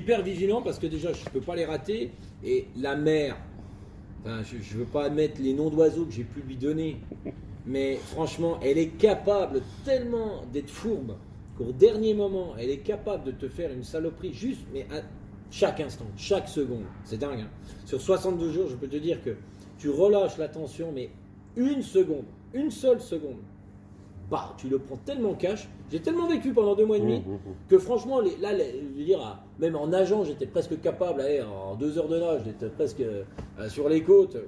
hyper vigilant parce que déjà, je ne peux pas les rater. Et la mère, enfin, je ne veux pas mettre les noms d'oiseaux que j'ai pu lui donner, mais franchement, elle est capable tellement d'être fourbe qu'au dernier moment, elle est capable de te faire une saloperie juste, mais à chaque instant, chaque seconde. C'est dingue. Hein. Sur 72 jours, je peux te dire que tu relâches la tension, mais une seconde, une seule seconde. Bah, tu le prends tellement cash. J'ai tellement vécu pendant 2 mois et demi que franchement, je veux dire, même en nageant, j'étais presque capable, allez, en 2 heures de nage, j'étais presque sur les côtes.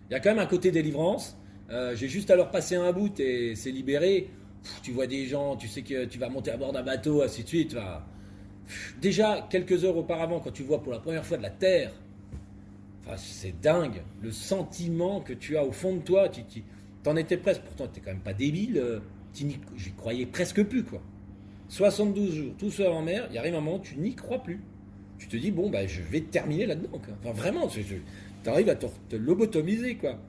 Il y a quand même un côté délivrance. J'ai juste à leur passer un bout et c'est libéré. Tu vois des gens, tu sais que tu vas monter à bord d'un bateau, ainsi de suite. Enfin, déjà, quelques heures auparavant, quand tu vois pour la première fois de la terre, enfin, c'est dingue. Le sentiment que tu as au fond de toi, t'en étais presque, pourtant tu n'es quand même pas débile, j'y croyais presque plus, quoi. 72 jours, tout seul en mer, il arrive un moment où tu n'y crois plus. Tu te dis, bon, bah, je vais terminer là-dedans, quoi. Enfin, vraiment, tu arrives à te lobotomiser, quoi.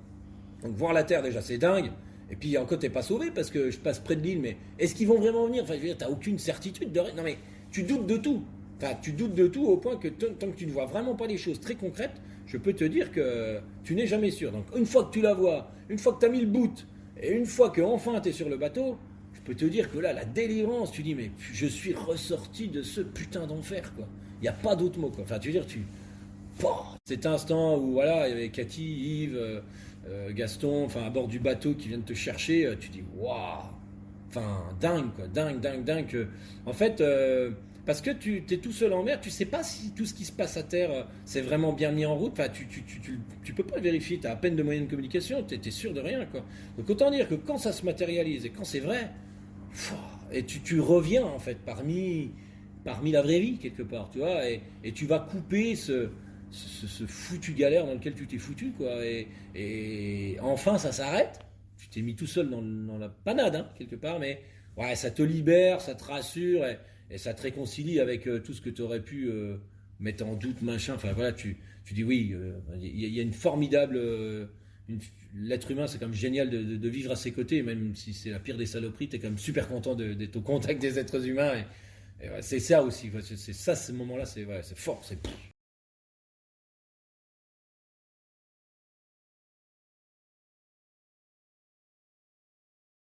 Donc, voir la Terre, déjà, c'est dingue. Et puis, encore, t'es pas sauvé parce que je passe près de l'île, mais est-ce qu'ils vont vraiment venir? Enfin, je veux dire, t'as aucune certitude de rien. Non, mais tu doutes de tout. Enfin, tu doutes de tout au point que tant que tu ne vois vraiment pas les choses très concrètes, je peux te dire que tu n'es jamais sûr. Donc, une fois que tu la vois, une fois que tu as mis le boot, et une fois que enfin tu es sur le bateau, je peux te dire que là, la délivrance, tu dis, mais je suis ressorti de ce putain d'enfer, quoi. Il n'y a pas d'autre mot, quoi. Enfin, tu veux dire, cet instant où, voilà, il y avait Cathy, Yves, Gaston, enfin, à bord du bateau qui viennent te chercher, tu dis, waouh! Enfin, dingue, quoi. Dingue, dingue, dingue. En fait, parce que tu es tout seul en mer, tu sais pas si tout ce qui se passe à terre, c'est vraiment bien mis en route. Enfin, tu peux pas le vérifier, tu as à peine de moyens de communication, tu es sûr de rien, quoi. Donc autant dire que quand ça se matérialise et quand c'est vrai, et tu reviens en fait parmi la vraie vie quelque part, tu vois, et tu vas couper ce foutu galère dans lequel tu t'es foutu, quoi. Et enfin ça s'arrête, tu t'es mis tout seul dans la panade, hein, quelque part, mais ouais, ça te libère, ça te rassure, et ça te réconcilie avec tout ce que tu aurais pu mettre en doute, machin. Enfin voilà, tu dis oui, il y a une formidable. L'être humain, c'est quand même génial de vivre à ses côtés, même si c'est la pire des saloperies, tu es quand même super content d'être au contact des êtres humains. Et ouais, c'est ça aussi, c'est ça, ces moments-là, c'est fort, c'est